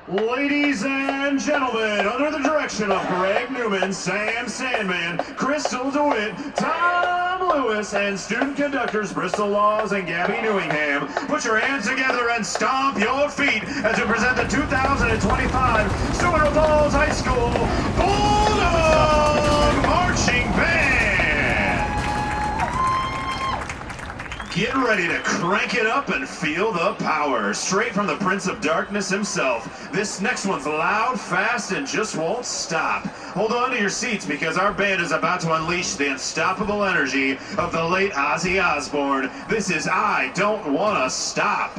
Ladies and gentlemen, under the direction of Greg Newman, Sam Sandman, Crystal DeWitt, Tom Lewis, and student conductors Bristol Laws and Gabby Newingham, put your hands together and stomp your feet as we present the 2025 Stow-Munroe Falls High School Bulldog Marching Band. Get ready to crank it up and feel the power. Straight from the Prince of Darkness himself. This next one's loud, fast, and just won't stop. Hold on to your seats because our band is about to unleash the unstoppable energy of the late Ozzy Osbourne. This is I Don't Wanna Stop.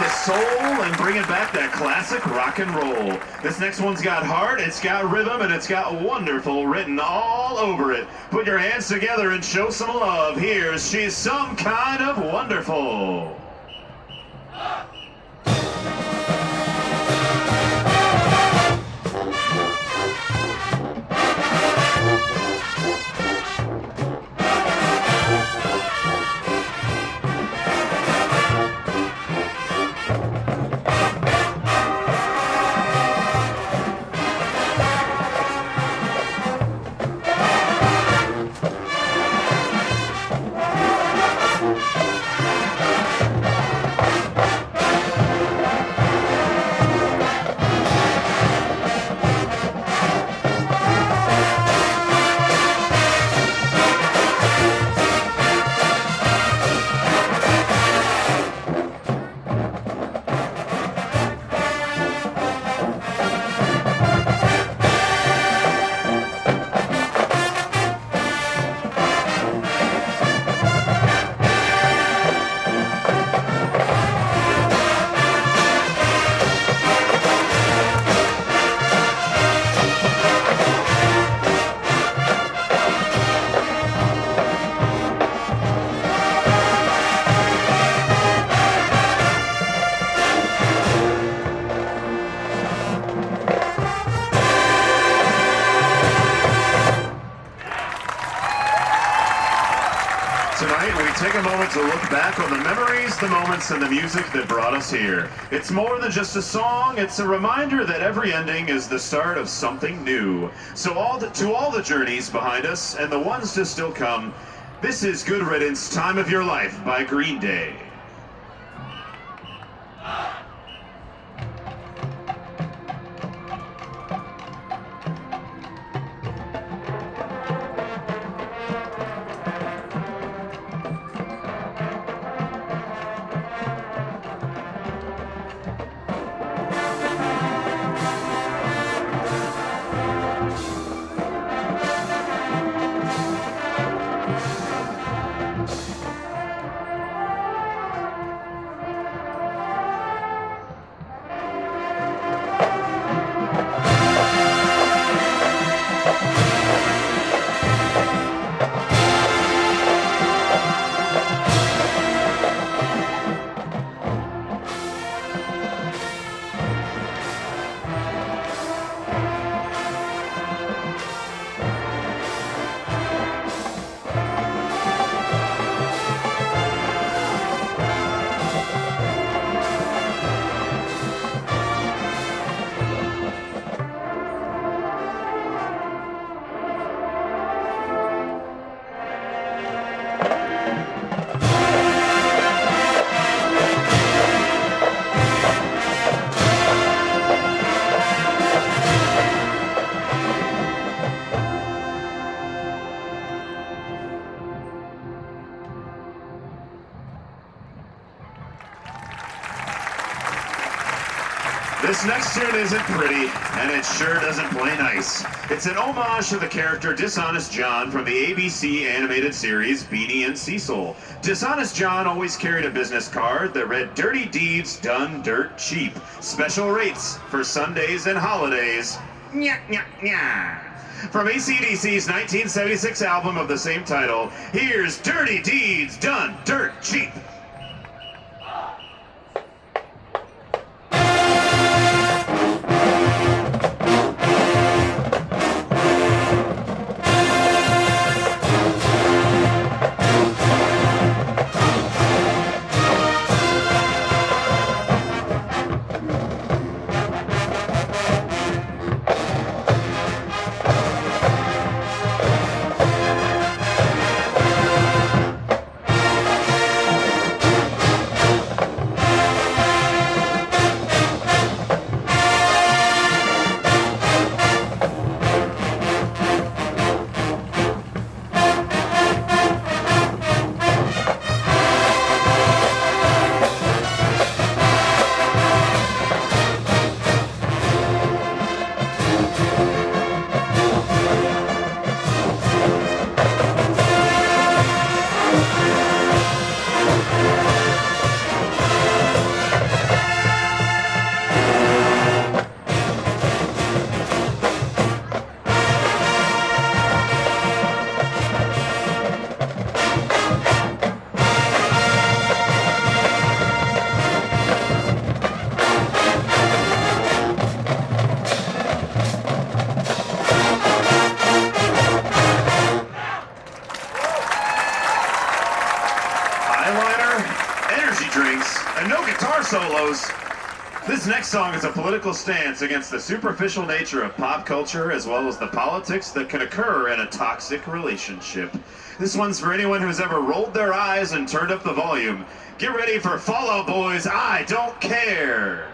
The soul and bringing back that classic rock and roll. This next one's got heart, it's got rhythm, and it's got wonderful written all over it. Put your hands together and show some love. Here's She's Some Kind of Wonderful. Tonight, we take a moment to look back on the memories, the moments, and the music that brought us here. It's more than just a song, it's a reminder that every ending is the start of something new. So to all the journeys behind us, and the ones to still come, this is Good Riddance, Time of Your Life by Green Day. This next tune isn't pretty, and it sure doesn't play nice. It's an homage to the character Dishonest John from the ABC animated series Beanie and Cecil. Dishonest John always carried a business card that read "Dirty Deeds Done Dirt Cheap. Special rates for Sundays and holidays." Nya, nya, nya. From AC/DC's 1976 album of the same title, here's "Dirty Deeds Done Dirt Cheap." Solos. This next song is a political stance against the superficial nature of pop culture as well as the politics that can occur in a toxic relationship. This one's for anyone who's ever rolled their eyes and turned up the volume. Get ready for Fall Out Boy's "I Don't Care."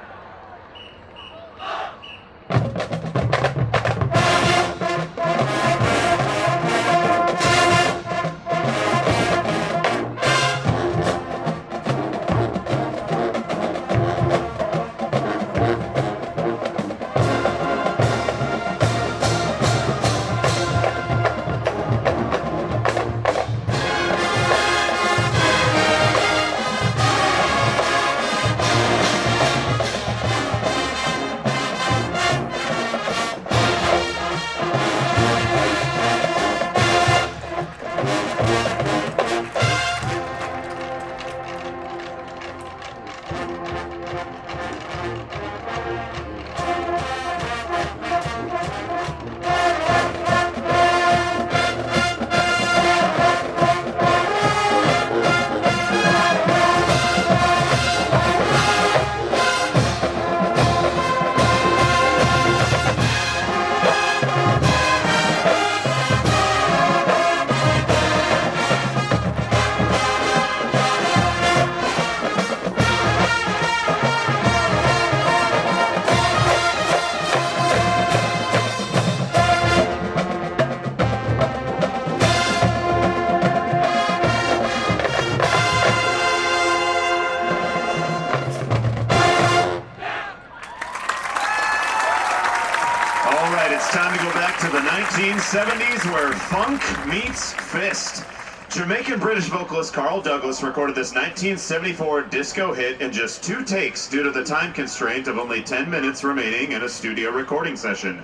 It's time to go back to the 1970s where funk meets fist. Jamaican-British vocalist Carl Douglas recorded this 1974 disco hit in just 2 takes due to the time constraint of only 10 minutes remaining in a studio recording session.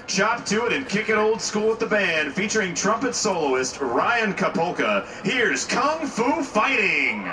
Chop to it and kick it old school with the band, featuring trumpet soloist Ryan Kapolka. Here's Kung Fu Fighting!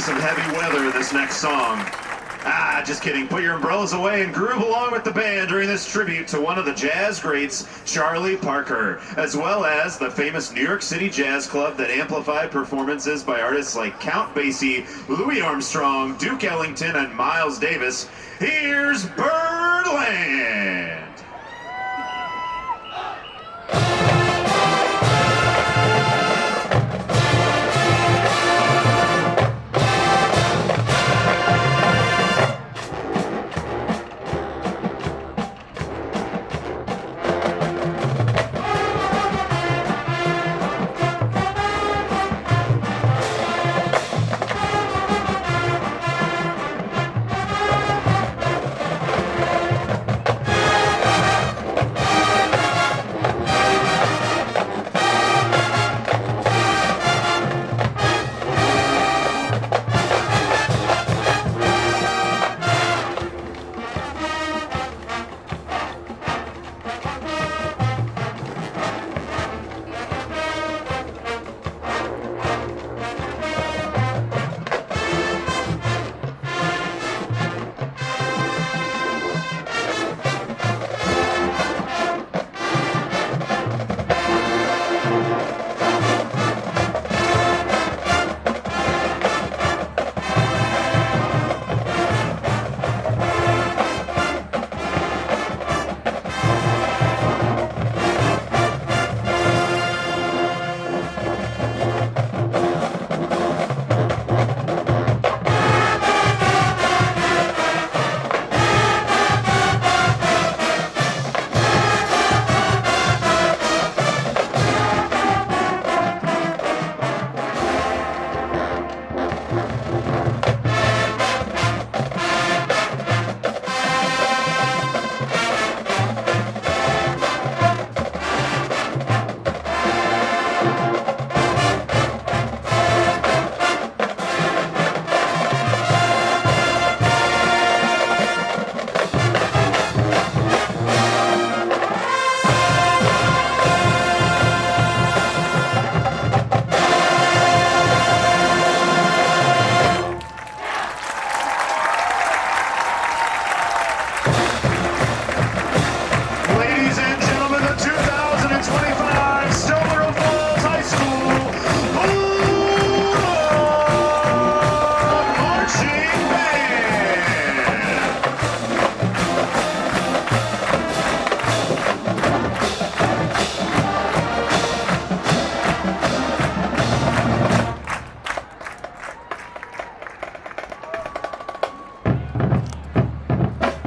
some heavy weather this next song. Ah, just kidding. Put your umbrellas away and groove along with the band during this tribute to one of the jazz greats, Charlie Parker, as well as the famous New York City Jazz Club that amplified performances by artists like Count Basie, Louis Armstrong, Duke Ellington, and Miles Davis. Here's Birdland.